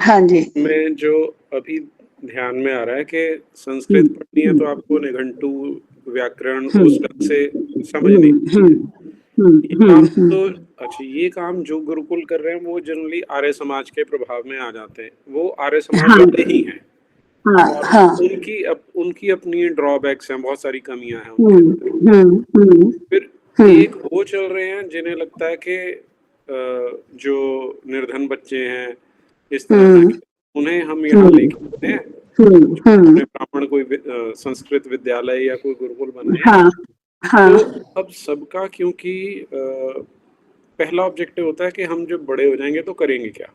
हाँ जी। में जो अभी ध्यान में आ रहा है कि संस्कृत हम्म, पढ़नी है तो आपको निघंटु, व्याकरण उस हम्म, ढंग से समझनी हम्म, चाहिए। ये काम हम्म। तो अच्छा, ये काम जो गुरुकुल कर रहे हैं वो जनरली आर्य समाज के प्रभाव में आ जाते हैं, वो आर्य समाज हाँ, वाले ही हैं। हाँ, और हाँ। उनकी अपनी ड्रॉबैक्स हैं, बहुत सारी कमियां हैं उनके हम्म, अंदर। हम्म, हम्म, फिर हम्म, एक वो चल रहे हैं जिन्हें लगता है कि जो निर्धन बच्चे हैं इस तरह हम्म, के, उन्हें हम यहाँ हम्म, लेके आते हैं, हम्म, अपने ब्राह्मण कोई संस्कृत विद्यालय या कोई गुरुकुल बनाए। हाँ, तो हाँ। अब सबका, क्योंकि पहला ऑब्जेक्टिव होता है कि हम जब बड़े हो जाएंगे तो करेंगे क्या,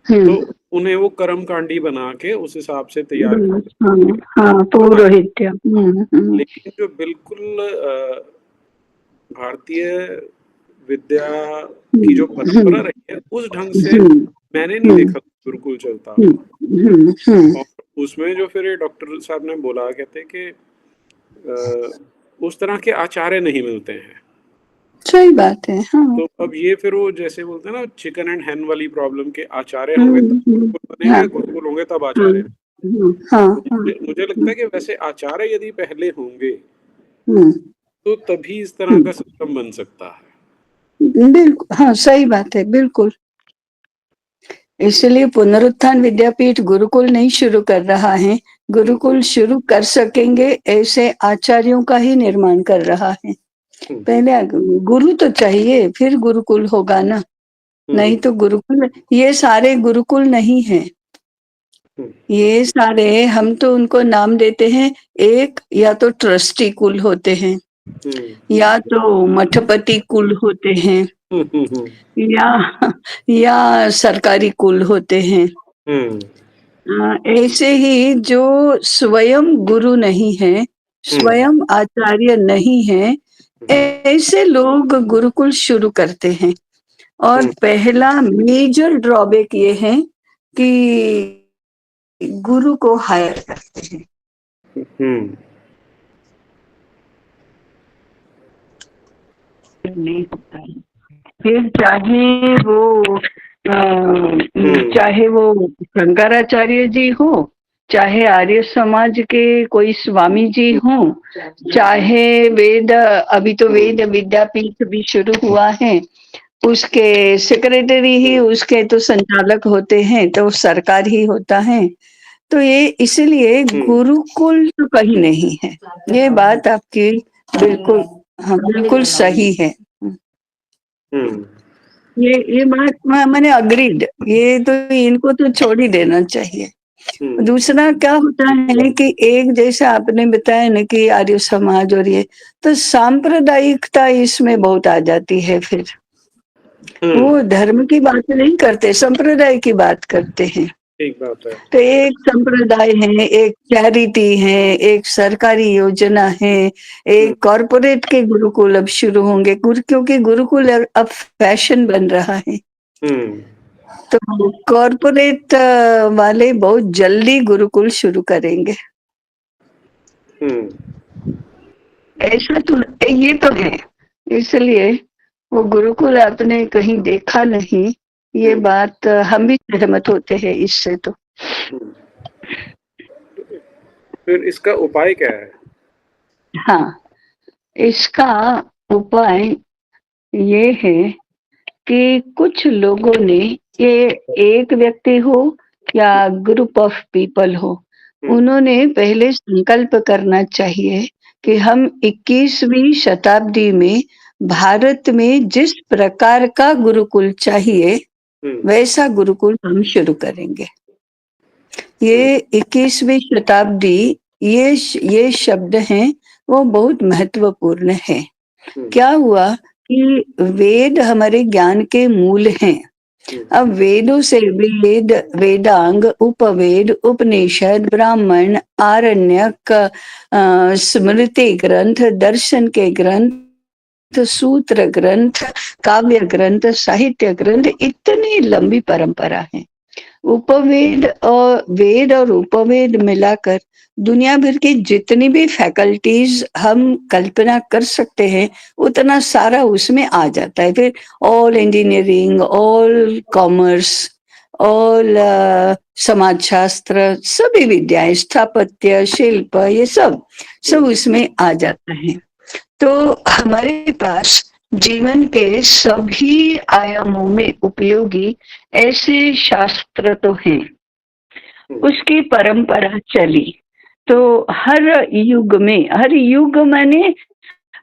तो हम्म, उन्हें वो कर्मकांडी बना के उस हिसाब से तैयार कर हाँ, देंगे। हाँ, हाँ, पौरोहित्य। लेकिन जो बिल्कुल भारतीय विद्या की जो परंपरा हम्म, रही है उस ढंग से हम्म, मैंने नहीं हम्म, देखा गुरुकुल चलता हम्म, हुआ। हम्म। और उसमें जो फिर डॉक्टर साहब ने बोला, कहते कि उस तरह के आचार्य नहीं मिलते हैं। सही बात है। हाँ। तो अब ये फिर वो जैसे बोलते हैं ना, चिकन एंड हैन वाली प्रॉब्लम के, आचार्य होंगे तब गुरुकुल हाँ, बनेंगे, गुरुकुल होंगे तब हम्म, आचार्य। हाँ, हाँ। मुझे लगता है कि वैसे आचार्य यदि पहले होंगे हम्म, तो तभी इस तरह हम्म, का सिस्टम बन सकता है। बिल्कुल, हाँ, सही बात है, बिल्कुल। इसलिए पुनरुत्थान विद्यापीठ गुरुकुल नहीं शुरू कर रहा है, हम्म, गुरुकुल शुरू कर सकेंगे ऐसे आचार्यों का ही निर्माण कर रहा है। हम्म, पहले गुरु तो चाहिए, फिर गुरुकुल होगा ना। नहीं हम्म, तो गुरुकुल, ये सारे गुरुकुल नहीं है। हम्म, ये सारे हम तो उनको नाम देते हैं, एक या तो ट्रस्टी कुल होते हैं, हम्म, या तो मठपति कुल होते हैं, हम्म, या या सरकारी कुल होते हैं। हम्म, ऐसे ही जो स्वयं गुरु नहीं है, हम्म, स्वयं आचार्य नहीं है, ऐसे लोग गुरुकुल शुरू करते हैं। और हम्म, पहला मेजर ड्रॉबैक ये है कि गुरु को हायर करते हैं। हम्म, नहीं होता है। फिर चाहे वो हम्म, चाहे वो शंकराचार्य जी हो, चाहे आर्य समाज के कोई स्वामी जी हो, चाहे वेद, अभी तो हम्म, वेद विद्यापीठ भी शुरू हुआ है, उसके सेक्रेटरी ही, उसके तो संचालक होते हैं, तो सरकार ही होता है। तो ये इसलिए हम्म, गुरुकुल तो कहीं नहीं है। ये बात आपकी बिल्कुल, हाँ, बिल्कुल सही है। हम्म, ये बात मैंने अग्रीड, ये तो इनको तो छोड़ ही देना चाहिए। हम्म, दूसरा क्या होता है कि एक जैसा आपने बताया ना कि आर्य समाज और ये, तो सांप्रदायिकता इसमें बहुत आ जाती है फिर। हम्म, वो धर्म की बात नहीं करते, संप्रदाय की बात करते हैं। ठीक बात है। तो एक संप्रदाय है, एक चैरिटी है, एक सरकारी योजना है, हम्म, एक कॉरपोरेट के गुरुकुल अब शुरू होंगे, क्योंकि गुरुकुल अब फैशन बन रहा है। हम्म, तो कॉरपोरेट वाले बहुत जल्दी गुरुकुल शुरू करेंगे। हम्म, ऐसा तो ये तो है। इसलिए वो गुरुकुल आपने कहीं देखा नहीं, ये हम्म, बात हम भी सहमत होते हैं इससे तो। हम्म। फिर इसका उपाय क्या है? हाँ, इसका उपाय ये है कि कुछ लोगों ने, ये एक व्यक्ति हो या ग्रुप ऑफ पीपल हो, हम्म, उन्होंने पहले संकल्प करना चाहिए कि हम 21वीं शताब्दी में भारत में जिस प्रकार का गुरुकुल चाहिए, हम्म, वैसा गुरुकुल हम शुरू करेंगे। हम्म, ये 21वीं शताब्दी, ये शब्द हैं, वो बहुत महत्वपूर्ण है। हम्म, क्या हुआ कि वेद हमारे ज्ञान के मूल हैं। हम्म, अब वेदों से वेद, वेदांग, उपवेद, उपनिषद, ब्राह्मण, आरण्यक, स्मृति ग्रंथ, दर्शन के ग्रंथ, सूत्र ग्रंथ, काव्य ग्रंथ, साहित्य ग्रंथ, इतनी लंबी परंपरा है। उपवेद और वेद और उपवेद मिलाकर दुनिया भर की जितनी भी फैकल्टीज हम कल्पना कर सकते हैं, उतना सारा उसमें आ जाता है। फिर ऑल इंजीनियरिंग, ऑल कॉमर्स, और समाजशास्त्र, सभी विद्याएं, स्थापत्य, शिल्प, ये सब उसमें आ जाता है। तो हमारे पास जीवन के सभी आयामों में उपयोगी ऐसे शास्त्र तो हैं, उसकी परंपरा चली। तो हर युग माने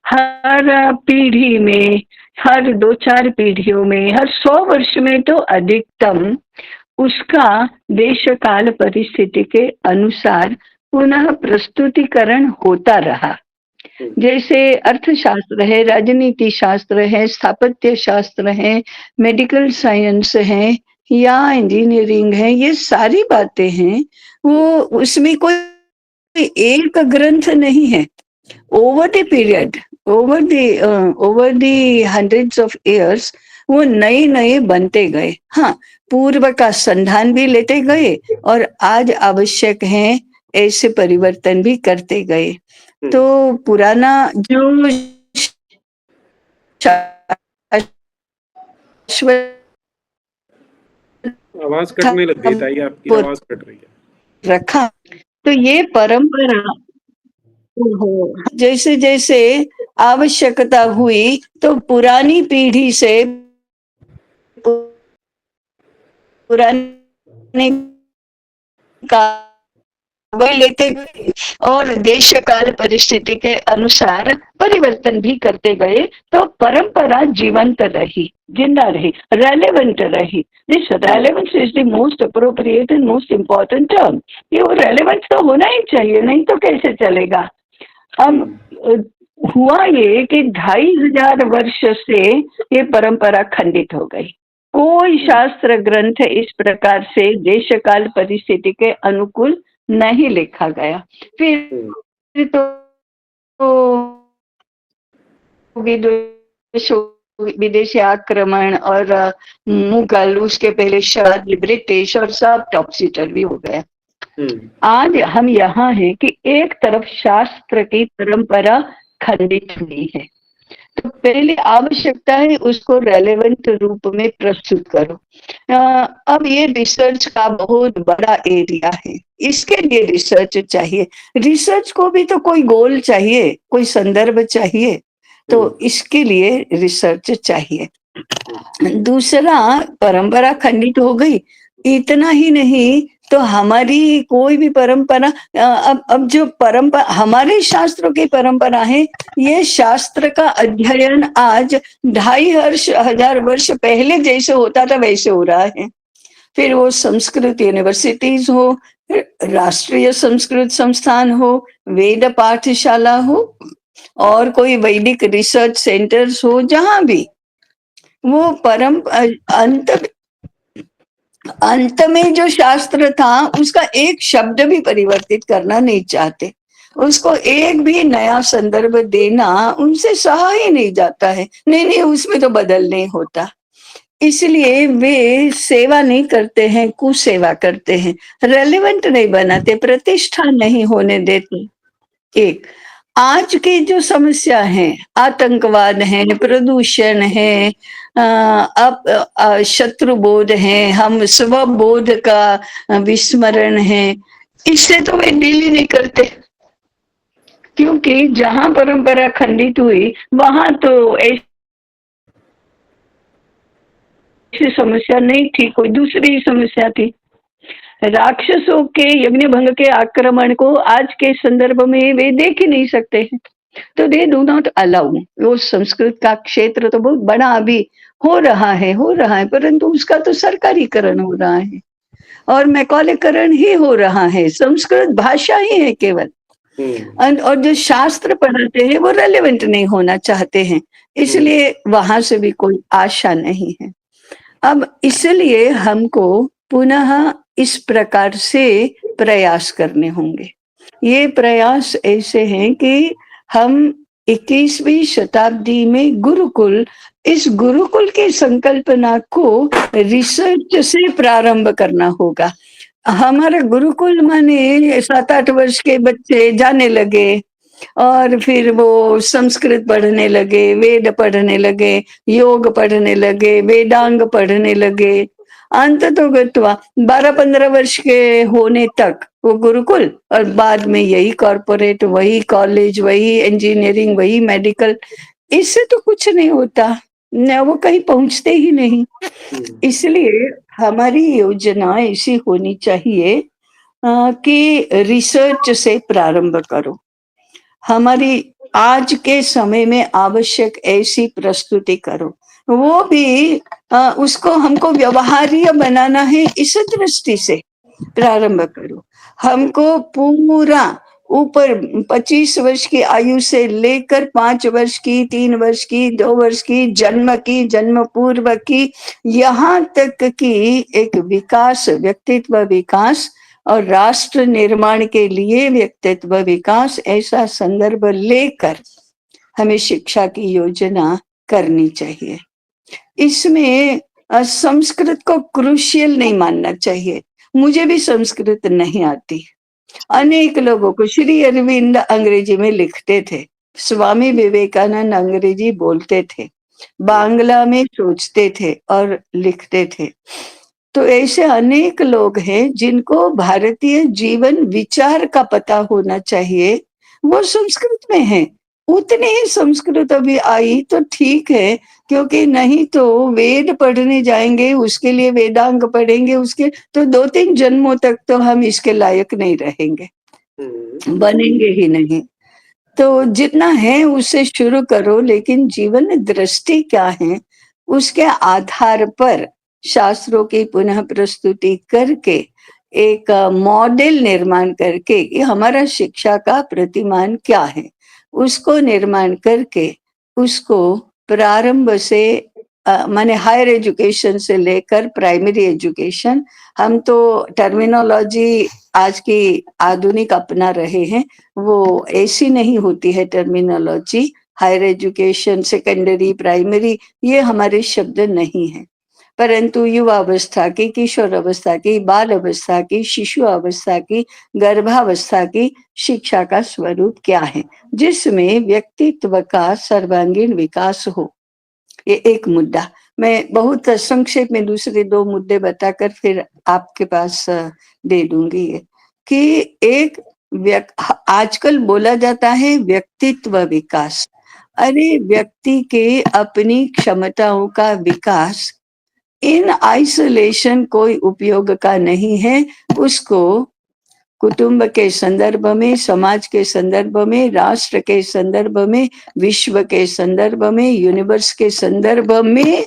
हर पीढ़ी में, हर 2-4 पीढ़ियों में, हर 100 वर्ष में तो अधिकतम उसका देश काल परिस्थिति के अनुसार पुनः प्रस्तुतिकरण होता रहा। जैसे अर्थशास्त्र है, राजनीति शास्त्र है, स्थापत्य शास्त्र है, मेडिकल साइंस है या इंजीनियरिंग है, ये सारी बातें हैं, वो उसमें कोई एक ग्रंथ नहीं है। Over the period, over the hundreds of years वो नए नए बनते गए। हाँ, पूर्व का संधान भी लेते गए और आज आवश्यक है ऐसे परिवर्तन भी करते गए। तो पुराना जो शाश्वत आवाज था, कटने लग गई ताई, आपकी वो आवाज कट रही है। रखा। तो ये परंपरा जैसे जैसे आवश्यकता हुई तो पुरानी पीढ़ी से पुराने काबिल लेते गए और देश काल परिस्थिति के अनुसार परिवर्तन भी करते गए। तो परंपरा जीवंत रही, जिंदा रही, रेलेवेंट रही। This relevance is the most appropriate and most important term. ये वो रेलेवेंस तो होना ही चाहिए, नहीं तो कैसे चलेगा। अब हुआ ये कि 2500 वर्ष से ये परंपरा खंडित हो गई। कोई शास्त्र ग्रंथ इस प्रकार से देश काल परिस्थिति के अनुकूल नहीं लिखा गया। फिर तो विदेशी आक्रमण और मुगल, उसके पहले शहद, ब्रिटिश और सब टॉपसी टर्वी हो गया। आज हम यहाँ हैं कि एक तरफ शास्त्र की परंपरा खंडित हुई है, तो पहले आवश्यकता है उसको रेलेवेंट रूप में प्रस्तुत करो। अब ये रिसर्च का बहुत बड़ा एरिया है, इसके लिए रिसर्च चाहिए। रिसर्च को भी तो कोई गोल चाहिए, कोई संदर्भ चाहिए, तो इसके लिए रिसर्च चाहिए। दूसरा, परंपरा खंडित हो गई, इतना ही नहीं तो हमारी कोई भी परंपरा, अब जो परंपरा हमारे शास्त्रों की परंपरा है, ये शास्त्र का अध्ययन आज 2500 वर्ष पहले जैसे होता था वैसे हो रहा है। फिर वो संस्कृत यूनिवर्सिटीज हो, राष्ट्रीय संस्कृत संस्थान हो, वेद पाठशाला हो और कोई वैदिक रिसर्च सेंटर्स हो, जहां भी वो अंत में जो शास्त्र था उसका एक शब्द भी परिवर्तित करना नहीं चाहते, उसको एक भी नया संदर्भ देना उनसे सहा ही नहीं जाता है। नहीं, उसमें तो बदल नहीं होता, इसलिए वे सेवा नहीं करते हैं, कुसेवा करते हैं, रेलेवेंट नहीं बनाते, प्रतिष्ठा नहीं होने देते। एक आज की जो समस्या है, आतंकवाद है, प्रदूषण है, शत्रुबोध है, हम स्वबोध का विस्मरण है, इससे तो वे डील ही नहीं करते। क्योंकि जहां परंपरा खंडित हुई वहां तो ऐसी समस्या नहीं थी, कोई दूसरी समस्या थी। राक्षसों के यज्ञ भंग के आक्रमण को आज के संदर्भ में वे देख ही नहीं सकते हैं, तो दे डू नॉट अलाउ। वो संस्कृत का क्षेत्र तो बहुत बड़ा अभी हो रहा है, परंतु उसका तो सरकारीकरण हो रहा है और मैकॉलेकरण ही हो रहा है, संस्कृत भाषा ही है केवल। और जो शास्त्र पढ़ाते हैं वो रेलेवेंट नहीं होना चाहते हैं, इसलिए वहां से भी कोई आशा नहीं है। अब इसलिए हमको पुनः इस प्रकार से प्रयास करने होंगे। ये प्रयास ऐसे हैं कि हम 21वीं शताब्दी में गुरुकुल, इस गुरुकुल की संकल्पना को रिसर्च से प्रारंभ करना होगा। हमारा गुरुकुल माने 7-8 वर्ष के बच्चे जाने लगे और फिर वो संस्कृत पढ़ने लगे, वेद पढ़ने लगे, योग पढ़ने लगे, वेदांग पढ़ने लगे, अंत तो गत्वा 12-15 वर्ष के होने तक वो गुरुकुल, और बाद में यही कॉर्पोरेट, वही कॉलेज, वही इंजीनियरिंग, वही मेडिकल। इससे तो कुछ नहीं होता, न वो कहीं पहुंचते ही नहीं। इसलिए हमारी योजना ऐसी होनी चाहिए कि रिसर्च से प्रारंभ करो। हमारी आज के समय में आवश्यक ऐसी प्रस्तुति करो, वो भी उसको हमको व्यवहार्य बनाना है, इस दृष्टि से प्रारंभ करो। हमको पूरा ऊपर 25 वर्ष की आयु से लेकर 5 वर्ष की, 3 वर्ष की, 2 वर्ष की, जन्म पूर्व की, यहाँ तक की एक विकास, व्यक्तित्व विकास और राष्ट्र निर्माण के लिए व्यक्तित्व विकास, ऐसा संदर्भ लेकर हमें शिक्षा की योजना करनी चाहिए। इसमें संस्कृत को क्रूशियल नहीं मानना चाहिए। मुझे भी संस्कृत नहीं आती। अनेक लोगों को, श्री अरविंद अंग्रेजी में लिखते थे, स्वामी विवेकानंद अंग्रेजी बोलते थे, बांग्ला में सोचते थे और लिखते थे। तो ऐसे अनेक लोग हैं जिनको भारतीय जीवन विचार का पता होना चाहिए, वो संस्कृत में है। उतनी ही संस्कृत अभी आई तो ठीक है, क्योंकि नहीं तो वेद पढ़ने जाएंगे, उसके लिए वेदांग पढ़ेंगे, उसके तो 2-3 जन्मों तक तो हम इसके लायक नहीं रहेंगे, बनेंगे ही नहीं। तो जितना है उससे शुरू करो, लेकिन जीवन दृष्टि क्या है उसके आधार पर शास्त्रों की पुनः प्रस्तुति करके एक मॉडल निर्माण करके कि हमारा शिक्षा का प्रतिमान क्या है, उसको निर्माण करके उसको प्रारंभ से माने हायर एजुकेशन से लेकर प्राइमरी एजुकेशन, हम तो टर्मिनोलॉजी आज की आधुनिक अपना रहे हैं, वो ऐसी नहीं होती है terminology. Higher education, secondary, primary, ये हमारे शब्द नहीं है, परंतु युवा अवस्था की, किशोर अवस्था की, बाल अवस्था की, शिशु अवस्था की, गर्भावस्था की शिक्षा का स्वरूप क्या है, जिसमें व्यक्तित्व का सर्वांगीण विकास हो। ये एक मुद्दा। मैं बहुत संक्षेप में दूसरे 2 मुद्दे बताकर फिर आपके पास दे दूंगी। ये कि एक आजकल बोला जाता है व्यक्तित्व विकास। अरे व्यक्ति के अपनी क्षमताओं का विकास इन आइसोलेशन कोई उपयोग का नहीं है। उसको कुटुंब के संदर्भ में, समाज के संदर्भ में, राष्ट्र के संदर्भ में, विश्व के संदर्भ में, यूनिवर्स के संदर्भ में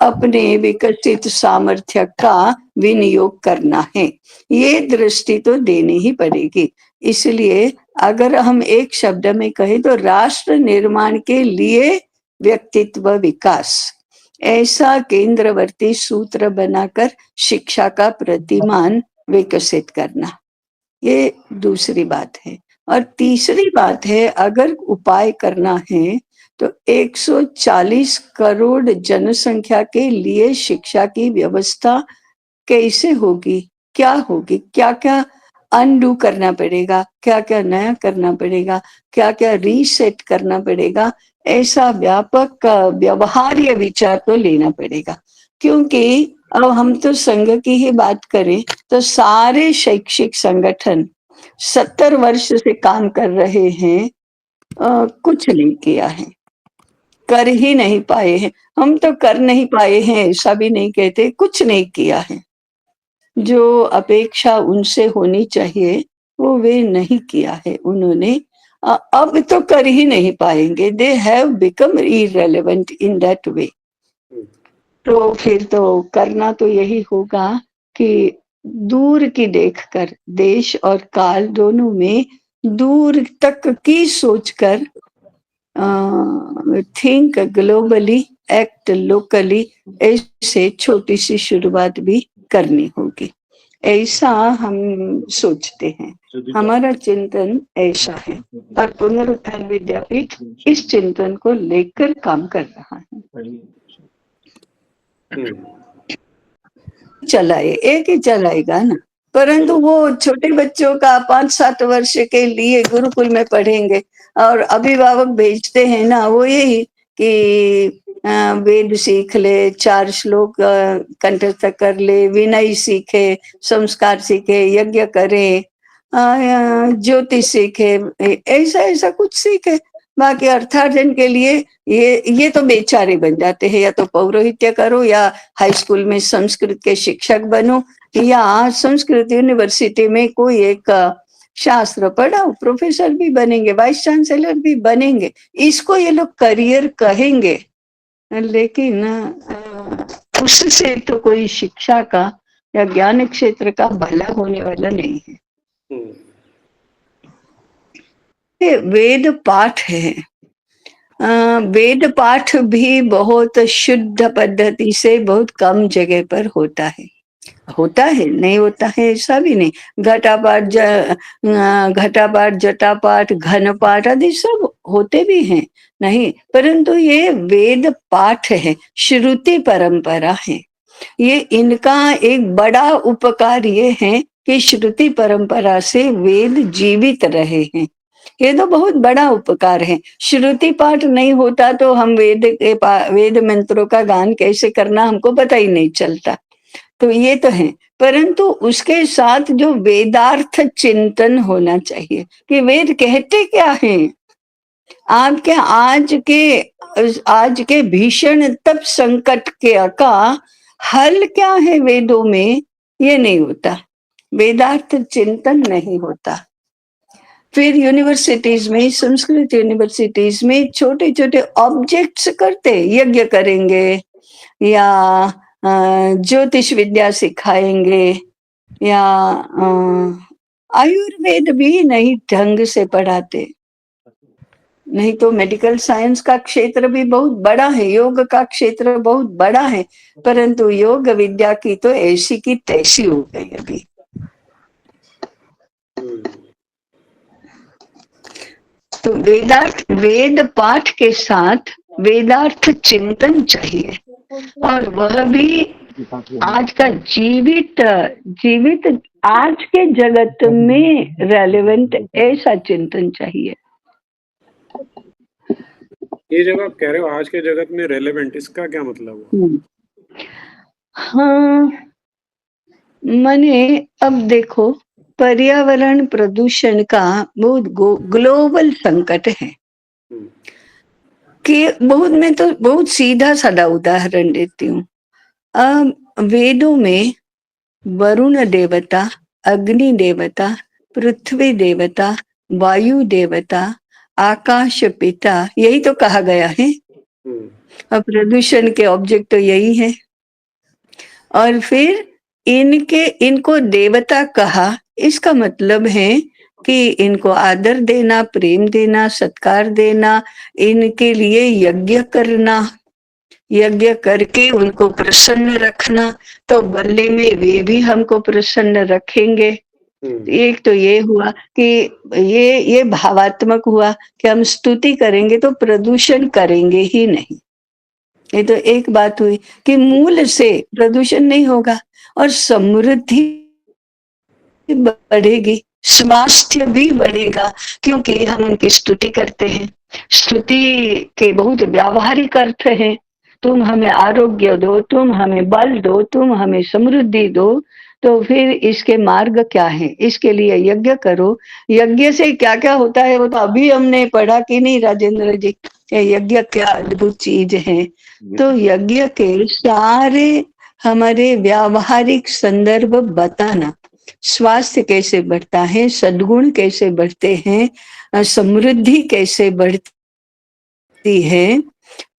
अपने विकसित सामर्थ्य का विनियोग करना है। ये दृष्टि तो देनी ही पड़ेगी। इसलिए अगर हम एक शब्द में कहें तो राष्ट्र निर्माण के लिए व्यक्तित्व विकास, ऐसा केंद्रवर्ती सूत्र बनाकर शिक्षा का प्रतिमान विकसित करना, ये दूसरी बात है। और तीसरी बात है, अगर उपाय करना है तो 140 करोड़ जनसंख्या के लिए शिक्षा की व्यवस्था कैसे होगी, क्या होगी, क्या क्या अनडू करना पड़ेगा, क्या क्या नया करना पड़ेगा, क्या क्या रीसेट करना पड़ेगा, ऐसा व्यापक व्यवहार्य विचार तो लेना पड़ेगा। क्योंकि अब हम तो संघ की ही बात करें तो सारे शैक्षिक संगठन 70 वर्ष से काम कर रहे हैं, कुछ नहीं किया है, कर ही नहीं पाए हैं। हम तो कर नहीं पाए हैं ऐसा भी नहीं कहते, कुछ नहीं किया है। जो अपेक्षा उनसे होनी चाहिए वो वे नहीं किया है उन्होंने। अब तो कर ही नहीं पाएंगे, they have become irrelevant in that way. तो फिर तो करना तो यही होगा कि दूर की देखकर, देश और काल दोनों में दूर तक की सोचकर, थिंक ग्लोबली, एक्ट लोकली, ऐसे छोटी सी शुरुआत भी करनी होगी, ऐसा हम सोचते हैं। हमारा चिंतन ऐसा है और पुनरुत्थान विद्यापीठ इस चिंतन को लेकर काम कर रहा है। चलाए, एक ही चलाएगा ना, परंतु वो छोटे बच्चों का 5-7 वर्ष के लिए गुरुकुल में पढ़ेंगे और अभिभावक भेजते हैं ना, वो यही कि वेद सीख ले, 4 श्लोक कंठस्थ कर ले, विनय सीखे, संस्कार सीखे, यज्ञ करे, ज्योतिष सीखे, ऐसा ऐसा कुछ सीखे। बाकी अर्थार्जन के लिए ये तो बेचारे बन जाते हैं, या तो पौरोहित्य करो, या हाई स्कूल में संस्कृत के शिक्षक बनो, या संस्कृत यूनिवर्सिटी में कोई एक शास्त्र पढ़ाओ, प्रोफेसर भी बनेंगे, वाइस चांसलर भी बनेंगे, इसको ये लोग करियर कहेंगे। लेकिन उससे तो कोई शिक्षा का या ज्ञान क्षेत्र का भला होने वाला नहीं है। ये वेद पाठ है। वेद पाठ भी बहुत शुद्ध पद्धति से बहुत कम जगह पर होता है। नहीं होता है ऐसा भी नहीं। घटापाठ, घटापाठ, जटापाठ, घन पाठ आदि सब होते भी हैं, नहीं, परंतु ये वेद पाठ है, श्रुति परंपरा है। ये इनका एक बड़ा उपकार ये है कि श्रुति परंपरा से वेद जीवित रहे हैं। ये तो बहुत बड़ा उपकार है। श्रुति पाठ नहीं होता तो हम वेद मंत्रों का गान कैसे करना हमको पता ही नहीं चलता। तो ये तो है, परंतु उसके साथ जो वेदार्थ चिंतन होना चाहिए कि वेद कहते क्या है। आपके आज के भीषण तप संकट का हल क्या है वेदों में, ये नहीं होता, वेदार्थ चिंतन नहीं होता। फिर यूनिवर्सिटीज में, संस्कृत यूनिवर्सिटीज में छोटे छोटे ऑब्जेक्ट्स करते, यज्ञ करेंगे या ज्योतिष विद्या सिखाएंगे, या आयुर्वेद भी नहीं ढंग से पढ़ाते। नहीं तो मेडिकल साइंस का क्षेत्र भी बहुत बड़ा है, योग का क्षेत्र बहुत बड़ा है, परंतु योग विद्या की तो ऐसी की तैसी हो गई अभी। तो वेद पाठ के साथ वेदार्थ चिंतन चाहिए, और वह भी आज का जीवित आज के जगत में रेलेवेंट ऐसा चिंतन चाहिए। ये जब आप कह रहे हो आज के जगत में रेलेवेंट, इसका क्या मतलब है? हाँ, माने अब देखो, पर्यावरण प्रदूषण का बहुत ग्लोबल संकट है कि मैं तो बहुत सीधा साधा उदाहरण देती हूँ। वेदों में वरुण देवता, अग्नि देवता, पृथ्वी देवता, वायु देवता, आकाश पिता, यही तो कहा गया है। अब प्रदूषण के ऑब्जेक्ट तो यही है। और फिर इनको देवता कहा, इसका मतलब है कि इनको आदर देना, प्रेम देना, सत्कार देना, इनके लिए यज्ञ करना, यज्ञ करके उनको प्रसन्न रखना, तो बदले में वे भी हमको प्रसन्न रखेंगे। एक तो ये हुआ कि ये भावात्मक हुआ कि हम स्तुति करेंगे तो प्रदूषण करेंगे ही नहीं। ये तो एक बात हुई कि मूल से प्रदूषण नहीं होगा और समृद्धि बढ़ेगी, स्वास्थ्य भी बढ़ेगा, क्योंकि हम उनकी स्तुति करते हैं। स्तुति के बहुत व्यावहारिक अर्थ हैं। तुम हमें आरोग्य दो, तुम हमें बल दो, तुम हमें समृद्धि दो। तो फिर इसके मार्ग क्या है? इसके लिए यज्ञ करो। यज्ञ से क्या क्या होता है वो तो अभी हमने पढ़ा कि नहीं राजेंद्र जी? यज्ञ क्या अद्भुत चीज है। तो यज्ञ के सारे हमारे व्यावहारिक संदर्भ बताना, स्वास्थ्य कैसे बढ़ता है, सद्गुण कैसे बढ़ते हैं, समृद्धि कैसे बढ़ती है,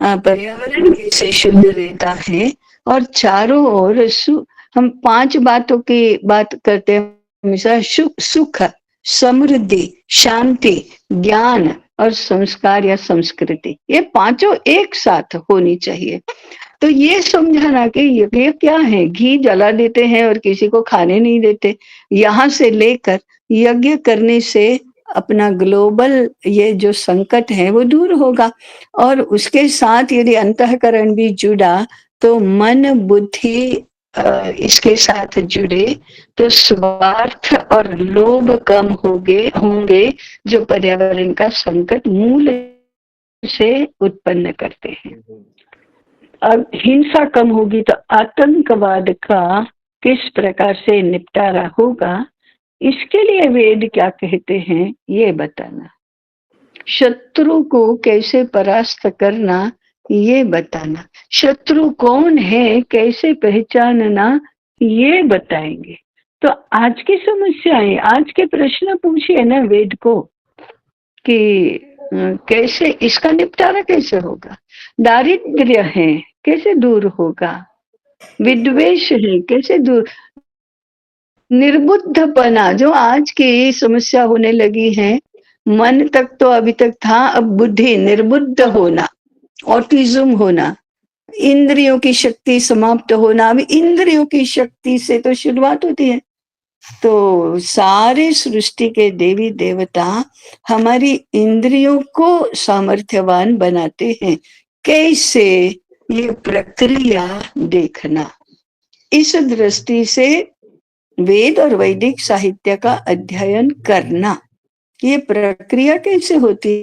पर्यावरण कैसे शुद्ध रहता है, और चारों ओर हम 5 बातों की बात करते हैं हमेशा, सुख, समृद्धि, शांति, ज्ञान और संस्कार या संस्कृति। ये पांचों एक साथ होनी चाहिए। तो ये समझाना कि ये क्या है, घी जला देते हैं और किसी को खाने नहीं देते, यहाँ से लेकर यज्ञ करने से अपना ग्लोबल ये जो संकट है वो दूर होगा। और उसके साथ यदि अंतःकरण भी जुड़ा तो मन बुद्धि इसके साथ जुड़े तो स्वार्थ और लोभ कम होंगे जो पर्यावरण का संकट मूल से उत्पन्न करते हैं। अब हिंसा कम होगी तो आतंकवाद का किस प्रकार से निपटारा होगा, इसके लिए वेद क्या कहते हैं ये बताना। शत्रु को कैसे परास्त करना ये बताना। शत्रु कौन है कैसे पहचानना ये बताएंगे। तो आज की समस्याएं, आज के प्रश्न पूछिए ना वेद को कि कैसे इसका निपटारा कैसे होगा। दारिद्र्य है कैसे दूर होगा, विद्वेष है कैसे दूर, निर्बुद्धपना जो आज की समस्या होने लगी है, मन तक तो अभी तक था, अब बुद्धि, निर्बुद्ध होना, ऑटिज्म होना, इंद्रियों की शक्ति समाप्त होना। अब इंद्रियों की शक्ति से तो शुरुआत होती है। तो सारे सृष्टि के देवी देवता हमारी इंद्रियों को सामर्थ्यवान बनाते हैं। कैसे, ये प्रक्रिया देखना। इस दृष्टि से वेद और वैदिक साहित्य का अध्ययन करना, ये प्रक्रिया कैसे होती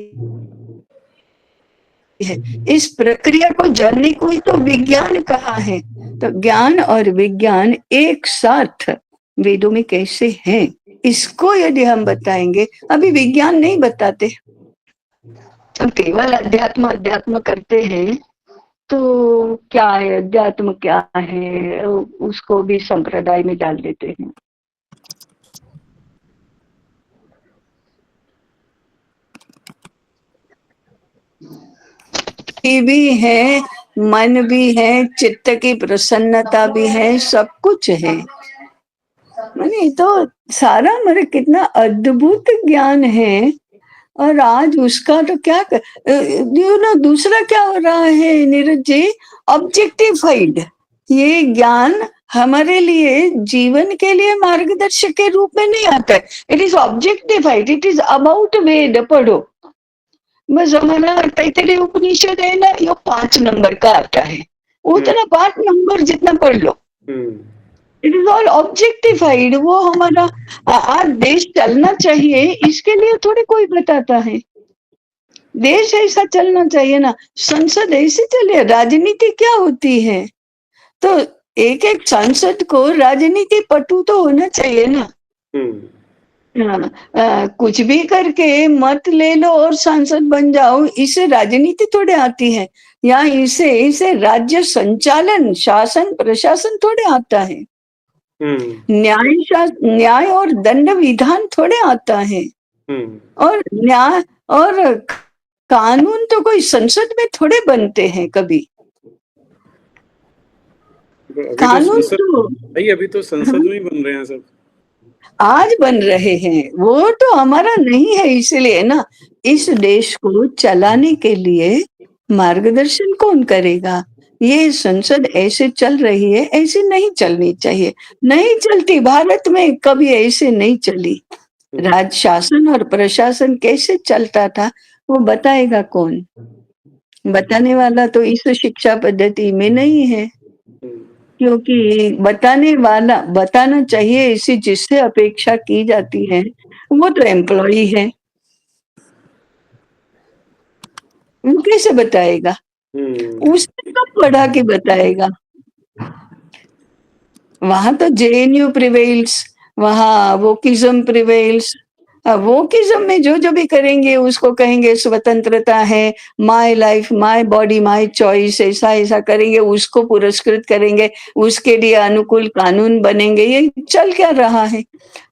है, इस प्रक्रिया को जानने को ही तो विज्ञान कहा है। तो ज्ञान और विज्ञान एक साथ वेदों में कैसे हैं, इसको यदि हम बताएंगे। अभी विज्ञान नहीं बताते, हम केवल अध्यात्म अध्यात्म करते हैं। तो क्या है अध्यात्म, क्या है, उसको भी संप्रदाय में डाल देते हैं। भी है, मन भी है, चित्त की प्रसन्नता भी है, सब कुछ है। माने तो सारा मेरे कितना अद्भुत ज्ञान है। और आज उसका तो क्या दूसरा क्या हो रहा है नीरज जी, ऑब्जेक्टिफाइड। ये ज्ञान हमारे लिए जीवन के लिए मार्गदर्शक के रूप में नहीं आता है। It is objectified, it is about Ved पढ़ो। बस हमारा तैतरीय उपनिषद है ना, ये 5 नंबर का आता है, उतना 5 नंबर जितना पढ़ लो। It is all objectified. वो हमारा आज देश चलना चाहिए, इसके लिए थोड़े कोई बताता है। देश ऐसा चलना चाहिए ना, संसद ऐसे चले, राजनीति क्या होती है। तो एक एक सांसद को राजनीति पटु तो होना चाहिए ना। कुछ भी करके मत ले लो और सांसद बन जाओ, इससे राजनीति थोड़े आती है। या इसे राज्य संचालन, शासन प्रशासन थोड़े आता है। न्याय और दंड विधान थोड़े आता है। और न्याय और कानून तो कोई संसद में थोड़े बनते हैं कभी। कानून तो अभी तो संसद में ही बन रहे हैं सब, आज बन रहे हैं। वो तो हमारा नहीं है, इसलिए ना इस देश को चलाने के लिए मार्गदर्शन कौन करेगा। ये संसद ऐसे चल रही है, ऐसे नहीं चलनी चाहिए, नहीं चलती। भारत में कभी ऐसे नहीं चली। राज शासन और प्रशासन कैसे चलता था वो बताएगा कौन। बताने वाला तो इस शिक्षा पद्धति में नहीं है, क्योंकि बताने वाला बताना चाहिए इसी जिससे अपेक्षा की जाती है, वो तो एम्प्लॉई है, वो कैसे बताएगा। उसने कब पढ़ा के बताएगा। वहां तो जेएनयू प्रिवेल्स, वहां वोकिज्म प्रिवेल्स। वोकिज्म में जो भी करेंगे उसको कहेंगे स्वतंत्रता है, my life my body my choice, ऐसा करेंगे, उसको पुरस्कृत करेंगे, उसके लिए अनुकूल कानून बनेंगे। ये चल क्या रहा है।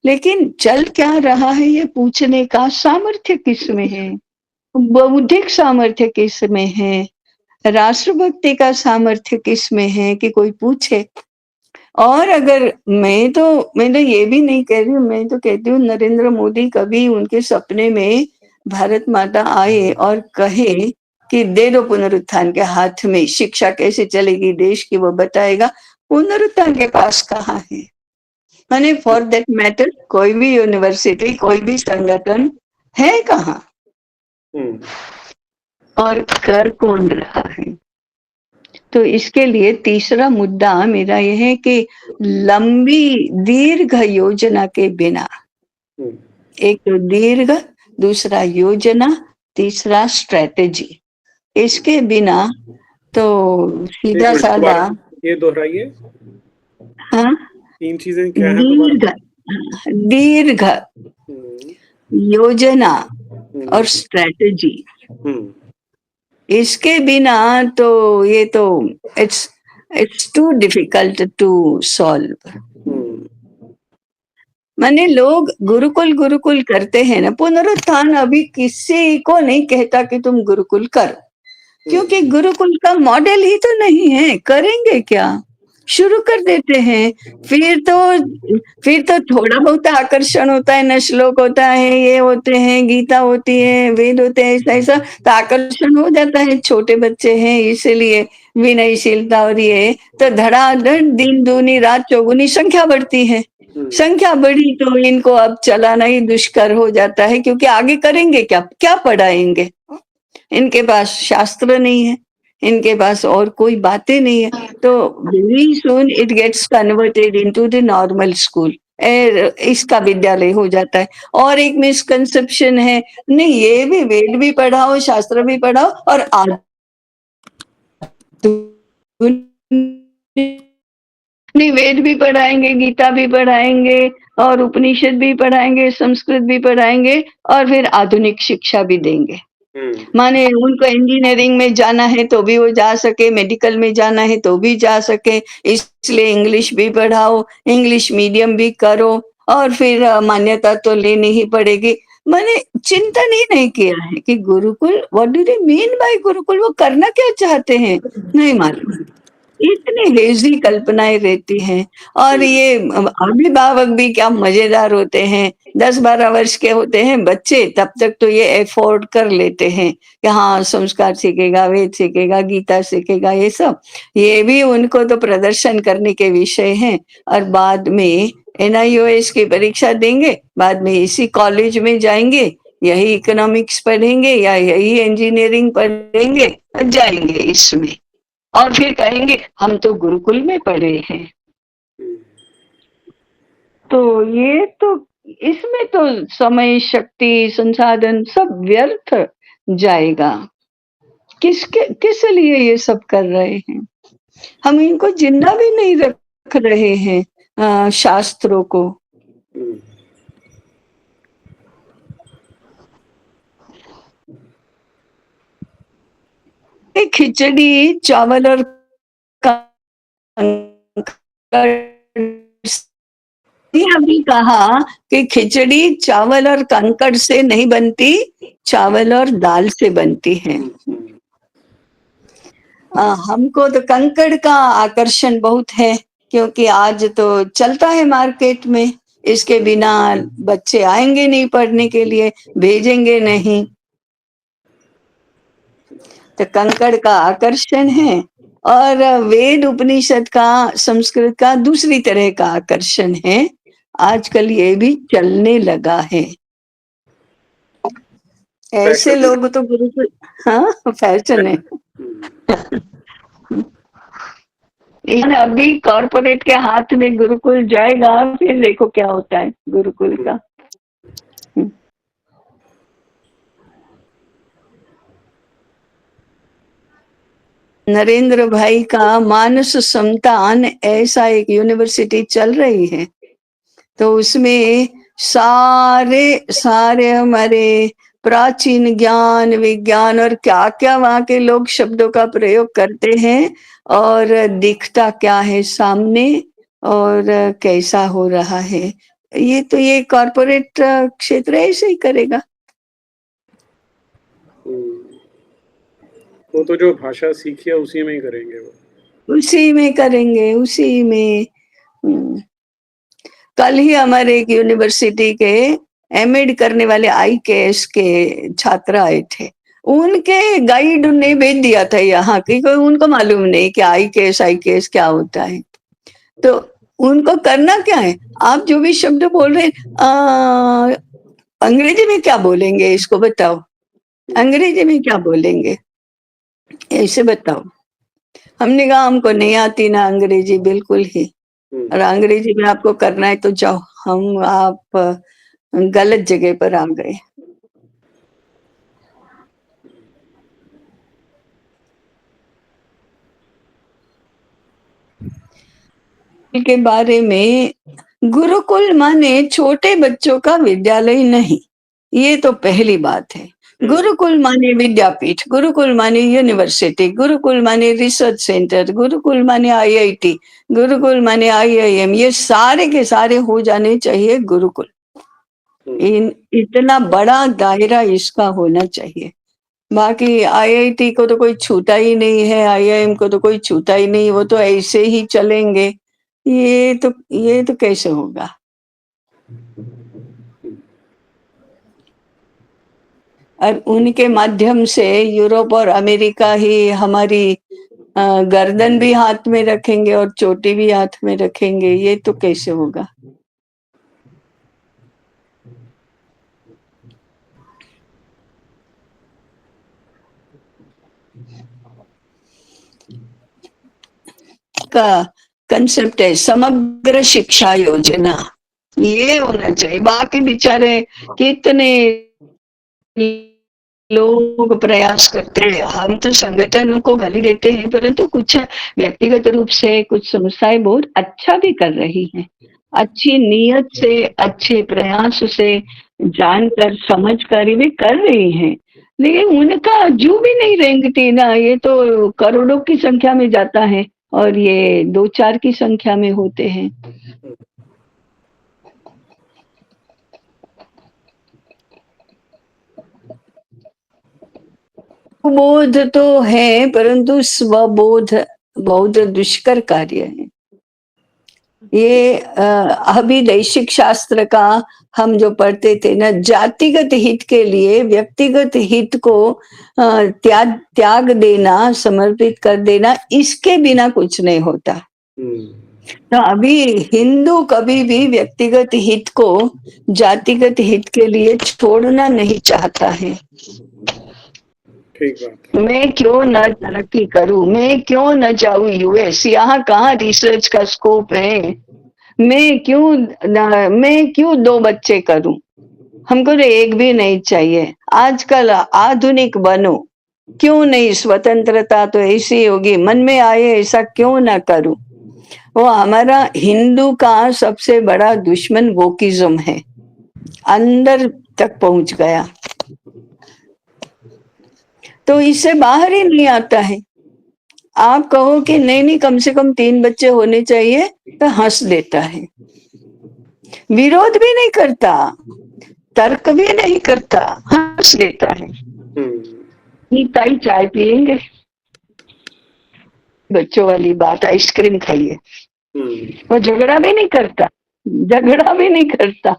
लेकिन चल क्या रहा है ये पूछने का सामर्थ्य किसमें है, बौद्धिक सामर्थ्य किसमें है, राष्ट्रभक्ति का सामर्थ्य किसमें है कि कोई पूछे। और अगर मैं तो ये भी नहीं कह रही हूँ, मैं तो कहती हूँ नरेंद्र मोदी कभी उनके सपने में भारत माता आए और कहे कि दे दो पुनरुत्थान के हाथ में, शिक्षा कैसे चलेगी देश की वो बताएगा। पुनरुत्थान के पास कहाँ है। माने फॉर दैट मैटर कोई भी यूनिवर्सिटी, कोई भी संगठन है कहाँ, और कर कौन रहा है। तो इसके लिए तीसरा मुद्दा मेरा यह है कि लंबी दीर्घ योजना के बिना, एक तो दीर्घ, दूसरा योजना, तीसरा स्ट्रेटेजी, इसके बिना तो एक सीधा मिनट साधा। दोबारा ये दोहराइए। हाँ, 3 चीज़ें क्या हैं दोबारा? दीर्घ दीर्घ हुँ, योजना हुँ, और स्ट्रेटजी, हुँ, इसके बिना तो ये तो it's it's too difficult to solve. हुँ, माने लोग गुरुकुल गुरुकुल करते हैं ना, पुनरुत्थान अभी किसी को नहीं कहता कि तुम गुरुकुल कर, हुँ, क्योंकि गुरुकुल का मॉडल ही तो नहीं है, करेंगे क्या? शुरू कर देते हैं, फिर तो फिर तो थोड़ा बहुत आकर्षण होता है ना, श्लोक होता है, ये होते हैं, गीता होती है, वेद होते हैं, ऐसा-ऐसा तो आकर्षण हो जाता है, छोटे बच्चे हैं इसीलिए विनयशीलता और ये, तो धड़ाधड़ दिन दूनी रात चौगुनी संख्या बढ़ती है। हुँ, संख्या बढ़ी तो इनको अब चलाना ही दुष्कर हो जाता है, क्योंकि आगे करेंगे क्या? क्या पढ़ाएँगे? इनके पास शास्त्र नहीं है, इनके पास और कोई बातें नहीं है, तो very soon it gets converted into the normal school, इसका विद्यालय हो जाता है। और एक मिसकंसेप्शन है, नहीं ये भी वेद भी पढ़ाओ, शास्त्र भी पढ़ाओ और नहीं, वेद भी पढ़ाएंगे, गीता भी पढ़ाएंगे और उपनिषद भी पढ़ाएंगे, संस्कृत भी पढ़ाएंगे और फिर आधुनिक शिक्षा भी देंगे। हुँ, माने उनको इंजीनियरिंग में जाना है तो भी वो जा सके, मेडिकल में जाना है तो भी जा सके, इसलिए इंग्लिश भी पढ़ाओ, इंग्लिश मीडियम भी करो और फिर मान्यता तो लेनी ही पड़ेगी। मैंने चिंतन ही नहीं किया है कि Gurukul, what do they mean by Gurukul, वो करना क्या चाहते हैं? नहीं मालूम। इतनी लेज़ी कल्पनाएँ रहती हैं और हुँ, ये अभिभावक भी क्या मज़ेदार होते हैं। 10-12 वर्ष के होते हैं बच्चे, तब तक तो ये अफ़ोर्ड कर लेते हैं कि हाँ, संस्कार सीखेगा, वेद सीखेगा, गीता सीखेगा, ये सब। ये भी उनको तो प्रदर्शन करने के विषय हैं और बाद में एनआईओएस की परीक्षा देंगे, बाद में इसी कॉलेज में जाएँगे, यही इकोनॉमिक्स पढ़ेंगे या यही इंजीनियरिंग पढ़ेंगे और जाएँगे इसमें। और फिर कहेंगे हम तो गुरुकुल में पढ़े हैं। हुँ, तो ये तो इसमें तो समय, शक्ति, संसाधन सब व्यर्थ जाएगा। किस लिए ये सब कर रहे हैं? हम इनको जिंदा भी नहीं रख रहे हैं, शास्त्रों को। हुँ, ये खिचड़ी, चावल और कंकड़, ये अभी कहा कि खिचड़ी चावल और कंकड़ से नहीं बनती, चावल और दाल से बनती है। हुँ, हुँ, हमको तो कंकड़ का आकर्षण बहुत है, क्योंकि आज तो चलता है मार्केट में, इसके बिना बच्चे आएंगे नहीं पढ़ने के लिए, भेजेंगे नहीं, तो कंकड़ का आकर्षण है। और वेद उपनिषद का, संस्कृत का दूसरी तरह का आकर्षण है। आजकल ये भी चलने लगा है। ऐसे फैशन लोग तो गुरुकुल, हाँ, फैशन है। हुँ, लेकिन अभी कॉर्पोरेट के हाथ में गुरुकुल जाएगा, फिर देखो क्या होता है गुरुकुल हुँ, का। हम्म। नरेंद्र भाई का मानस संतान ऐसा एक यूनिवर्सिटी चल रही है, तो उसमें सारे सारे हमारे प्राचीन ज्ञान विज्ञान और क्या क्या वहाँ के लोग शब्दों का प्रयोग करते हैं और दिखता क्या है सामने और कैसा हो रहा है। ये तो ये कॉरपोरेट क्षेत्र ऐसे ही करेगा। हुँ। वो तो जो भाषा सीखी है उसी में ही करेंगे वो। उसी में करेंगे, उसी में। हम्म। कल ही हमारे एक यूनिवर्सिटी के एमएड करने वाले आईकेएस के छात्र आए थे। उनके गाइड ने भेज दिया था यहाँ, क्योंकि उनको मालूम नहीं कि आईकेएस आईकेएस क्या होता है। तो उनको करना क्या है? आप जो भी शब्द बोल रहे हैं, अंग्रेजी में क्या बोलेंगे इसको बताओ? हुँ, अंग्रेजी में क्या बोलेंगे? ऐसे बताओ। हमने कहा हमको नहीं आती ना अंग्रेजी बिल्कुल ही, हुँ, और अंग्रेजी में आपको करना है तो जाओ। हम आप गलत जगह पर आ गए। के बारे में, गुरुकुल माने छोटे बच्चों का विद्यालय नहीं, ये तो पहली बात है। गुरुकुल माने विद्यापीठ, गुरुकुल माने यूनिवर्सिटी, गुरुकुल माने रिसर्च सेंटर, गुरुकुल माने आईआईटी, गुरुकुल माने आईआईएम, ये सारे के सारे हो जाने चाहिए गुरुकुल। इन इतना बड़ा दायरा इसका होना चाहिए। बाकी आईआईटी को तो कोई छूता ही नहीं है, आईआईएम को तो कोई छूता ही नहीं, वो तो ऐसे ही चलेंगे। ये तो कैसे होगा? और उनके माध्यम से यूरोप और अमेरिका ही हमारी गर्दन भी हाथ में रखेंगे और चोटी भी हाथ में रखेंगे, ये तो कैसे होगा? का कंसेप्ट है समग्र शिक्षा योजना, ये होना चाहिए। बाकी बेचारे कितने लोग प्रयास करते हैं, हम तो संगठन को गाली देते हैं, परंतु कुछ व्यक्तिगत रूप से कुछ संस्थाएं बहुत अच्छा भी कर रही हैं, अच्छी नीयत से, अच्छे प्रयास से, जानकर समझकर भी कर रही हैं। लेकिन उनका जू भी नहीं रेंगती ना, ये तो करोड़ों की संख्या में जाता है और ये 2-4 की संख्या में होते हैं। बोध तो है, परंतु स्वबोध बहुत दुष्कर कार्य है। ये अभिदैशिक शास्त्र का हम जो पढ़ते थे ना, जातिगत हित के लिए व्यक्तिगत हित को त्याग देना, समर्पित कर देना, इसके बिना कुछ नहीं होता। तो अभी हिंदू कभी भी व्यक्तिगत हित को जातिगत हित के लिए छोड़ना नहीं चाहता है। ठीक बात है। मैं क्यों न तरक्की करूं, मैं क्यों न जाऊं यूएस, यहाँ कहाँ रिसर्च का स्कोप है, मैं क्यों 2 बच्चे करूं, हमको तो एक भी नहीं चाहिए। आजकल आधुनिक बनो, क्यों नहीं, स्वतंत्रता तो ऐसी होगी, मन में आए ऐसा क्यों ना करूं। वो हमारा हिंदू का सबसे बड़ा दुश्मन वोकिज्म है, अंदर तक पहुंच गया, तो इससे बाहर ही नहीं आता है। आप कहो कि नहीं नहीं कम से कम 3 बच्चे होने चाहिए, तो हंस देता है, विरोध भी नहीं करता, तर्क भी नहीं करता, हंस देता है। ताई चाय पियेंगे, बच्चों वाली बात, आइसक्रीम खाइए, वो झगड़ा भी नहीं करता, झगड़ा भी नहीं करता,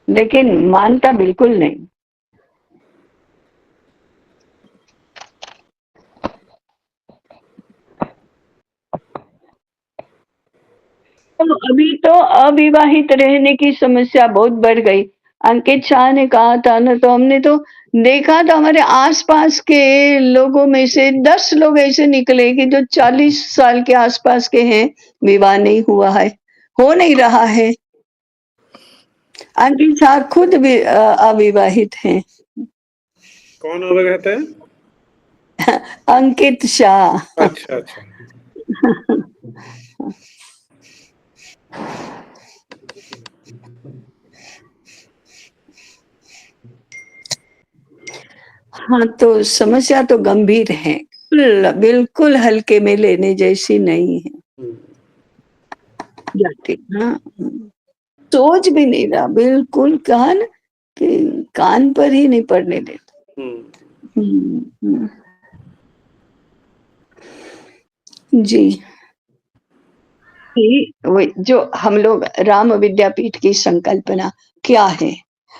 लेकिन मानता बिल्कुल नहीं। तो अभी तो अविवाहित रहने की समस्या बहुत बढ़ गई। अंकित शाह ने कहा था ना, तो हमने तो देखा था हमारे आसपास के लोगों में से 10 लोग ऐसे निकले कि जो 40 साल के आसपास के हैं, विवाह नहीं हुआ है, हो नहीं रहा है। अंकित शाह खुद भी अविवाहित हैं। कौन अवगत है? अंकित शाह। अच्छा अच्छा। हाँ, तो समस्या तो गंभीर है, बिल्कुल हल्के में लेने जैसी नहीं है। जाती, हाँ, सोच भी नहीं रहा, बिल्कुल कान पर ही नहीं पड़ने देता। जी, जो हम लोग राम विद्यापीठ की संकल्पना क्या है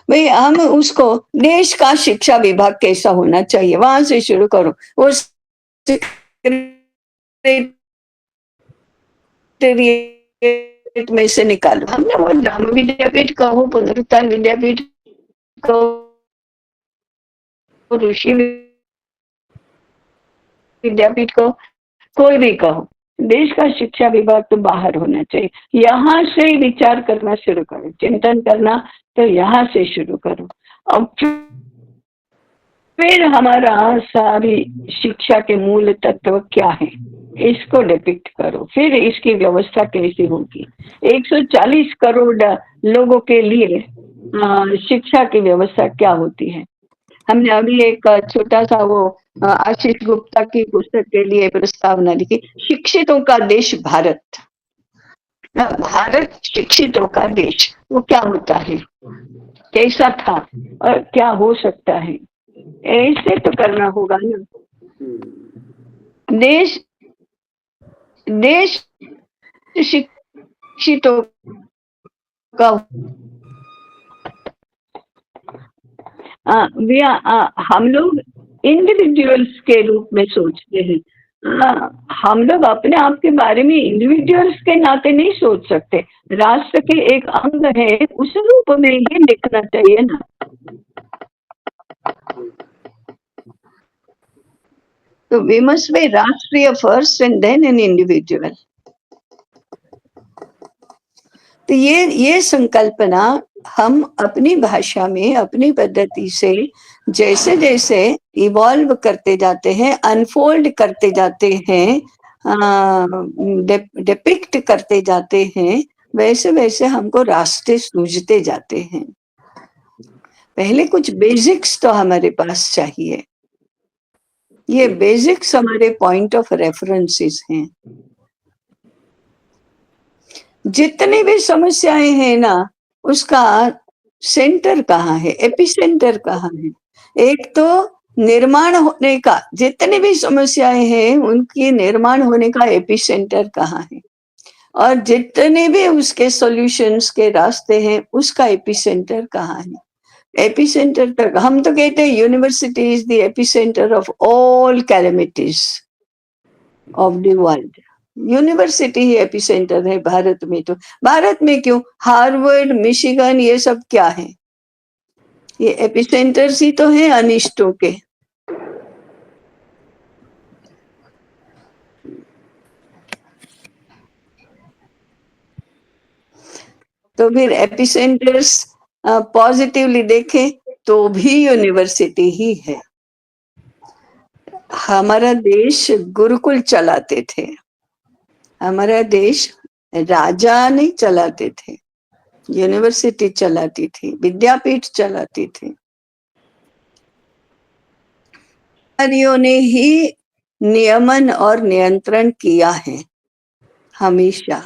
भाई, हम उसको देश का शिक्षा विभाग कैसा होना चाहिए वहां से शुरू करो, वो में से निकालो। हमने वो राम विद्यापीठ कहो, पुनरुत्थान विद्यापीठ कहो, ऋषि विद्यापीठ को, कोई भी कहो, देश का शिक्षा विभाग तो बाहर होना चाहिए। यहाँ से विचार करना शुरू करो, चिंतन करना तो यहाँ से शुरू करो। अब फिर हमारा सारी शिक्षा के मूल तत्व क्या है, इसको डिपिक्ट करो, फिर इसकी व्यवस्था कैसी होगी। 140 करोड़ लोगों के लिए शिक्षा की व्यवस्था क्या होती है। हमने अभी एक छोटा सा वो आशीष गुप्ता की पुस्तक के लिए प्रस्तावना लिखी, शिक्षितों का देश भारत। भारत शिक्षितों का देश, वो क्या होता है, कैसा था और क्या हो सकता है, ऐसे तो करना होगा ना। देश देश शिक्षितों का हम लोग इंडिविजुअल्स के रूप में सोचते हैं। हम लोग अपने आप के बारे में इंडिविजुअल्स के नाते नहीं सोच सकते, राष्ट्र के एक अंग है उस रूप में ही लिखना चाहिए ना। तो वी मस्ट बी राष्ट्रीय first and then an individual. तो ये संकल्पना हम अपनी भाषा में अपनी पद्धति से जैसे जैसे इवॉल्व करते जाते हैं, अनफोल्ड करते जाते हैं, डिपिक्ट करते जाते हैं, वैसे वैसे हमको रास्ते सूझते जाते हैं। पहले कुछ बेसिक्स तो हमारे पास चाहिए। ये बेसिक्स हमारे पॉइंट ऑफ रेफरेंसेस हैं। जितनी भी समस्याएं हैं ना, उसका सेंटर कहाँ है, एपिसेंटर कहाँ है। एक तो निर्माण होने का, जितनी भी समस्याएं हैं उनकी निर्माण होने का एपिसेंटर कहाँ है, और जितने भी उसके सॉल्यूशंस के रास्ते हैं उसका एपिसेंटर कहाँ है। एपिसेंटर तक हम तो कहते हैं university is the epicentre of all calamities of the world. University he epicentre है भारत में। तो भारत में क्यों, हार्वर्ड, मिशिगन, ये सब क्या है, ये एपिसेंटर्स ही तो हैं अनिष्टों के। तो फिर एपिसेंटर्स पॉजिटिवली देखें तो भी यूनिवर्सिटी ही है। हमारा देश गुरुकुल चलाते थे, हमारा देश राजा नहीं चलाते थे, यूनिवर्सिटी चलाती थी, विद्यापीठ चलाती थी। अधिकारियों ने ही नियमन और नियंत्रण किया है हमेशा।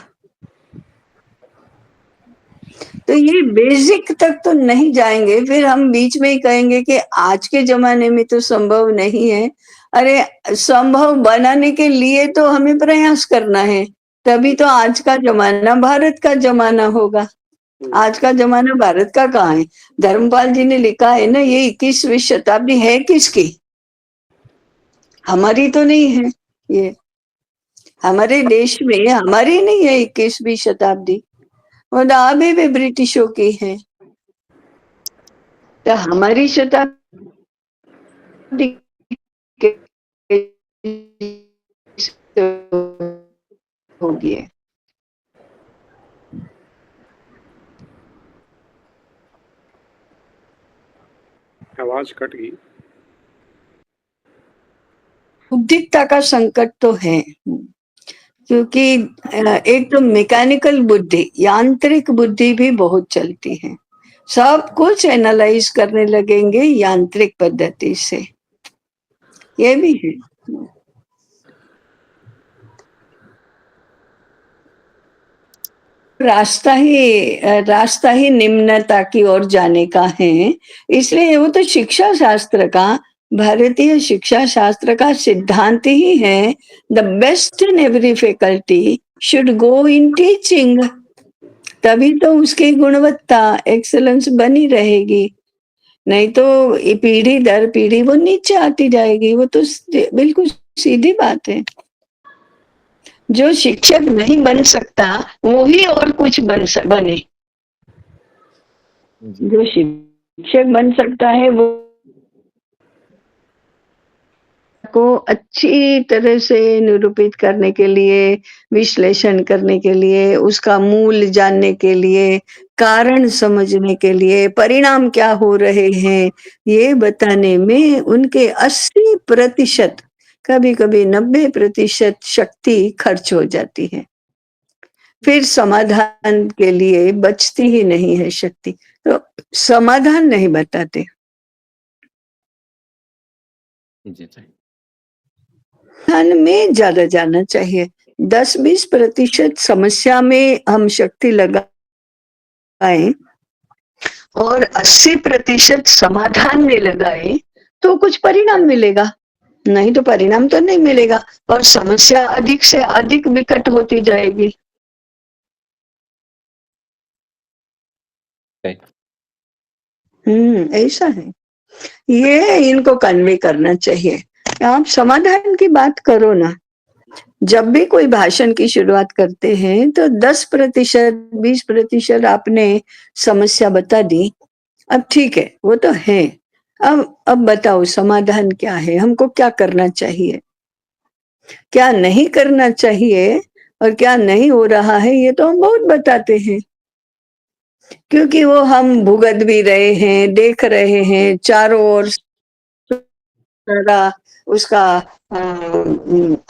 तो ये बेसिक तक तो नहीं जाएंगे, फिर हम बीच में ही कहेंगे कि आज के जमाने में तो संभव नहीं है। अरे संभव बनाने के लिए तो हमें प्रयास करना है, तभी तो आज का जमाना भारत का जमाना होगा। आज का जमाना भारत का कहाँ है। धर्मपाल जी ने लिखा है ना, ये 21वीं शताब्दी है किसकी, हमारी तो नहीं है। ये हमारे देश में हमारी नहीं है 21वीं शताब्दी, वो तो अभी भी ब्रिटिशों की है। तो हमारी शताब्दी होगी। आवाज कट गई। बौद्धिकता का संकट तो है, क्योंकि एक तो मैकेनिकल बुद्धि, यांत्रिक बुद्धि भी बहुत चलती है। सब कुछ एनालाइज करने लगेंगे यांत्रिक पद्धति से, ये भी है। रास्ता ही निम्नता की ओर जाने का है। इसलिए वो तो शिक्षा शास्त्र का, भारतीय शिक्षा शास्त्र का सिद्धांत ही है, the best in every faculty should go in teaching. तभी तो उसकी गुणवत्ता, एक्सेलेंस बनी रहेगी, नहीं तो पीढ़ी दर पीढ़ी वो नीचे आती जाएगी। वो तो बिल्कुल सीधी बात है। जो शिक्षक नहीं बन सकता वो ही और कुछ बने। जो शिक्षक बन सकता है वो को अच्छी तरह से निरूपित करने के लिए, विश्लेषण करने के लिए, उसका मूल जानने के लिए, कारण समझने के लिए, परिणाम क्या हो रहे हैं ये बताने में उनके 80% कभी-कभी 90% शक्ति खर्च हो जाती है। फिर समाधान के लिए बचती ही नहीं है शक्ति। तो समाधान नहीं बताते। जी, जी। ध्यान में ज़्यादा जाना चाहिए। 10-20% समस्या में हम शक्ति लगाएँ और 80% समाधान में लगाएँ, तो कुछ परिणाम मिलेगा। नहीं तो परिणाम तो नहीं मिलेगा और समस्या अधिक से अधिक विकट होती जाएगी। राइट। ऐसा है। ये इनको कन्वे करना चाहिए। आप समाधान की बात करो ना। जब भी कोई भाषण की शुरुआत करते हैं तो 10%, 20% आपने समस्या बता दी। अब ठीक है, वो तो है। अब बताओ समाधान क्या है? हमको क्या करना चाहिए? क्या नहीं करना चाहिए और क्या नहीं हो रहा है, ये तो हम बहुत बताते हैं। क्योंकि वो हम भुगत भी रहे हैं, देख रहे हैं, चारों ओर सारा उसका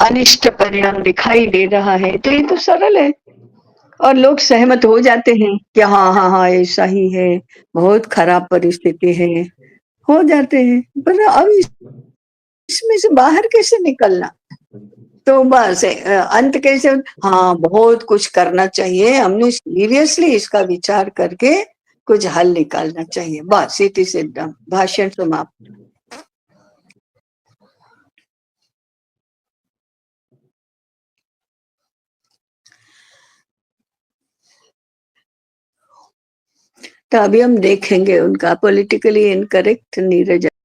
अनिष्ट परिणाम दिखाई दे रहा है, तो ये तो सरल है और लोग सहमत हो जाते हैं कि हाँ, हाँ, हाँ, ऐसा ही है, बहुत खराब परिस्थिति है, हो जाते हैं। पर अब इसमें से बाहर कैसे निकलना? तो बस अंत कैसे हाँ, बहुत कुछ करना चाहिए, हमने सीरियसली इसका विचार करके कुछ हल निकालना चाहिए। बस इति सिद्धम, भाषण समाप्त। तो अभी हम देखेंगे उनका पॉलिटिकली इनकरेक्ट नीरज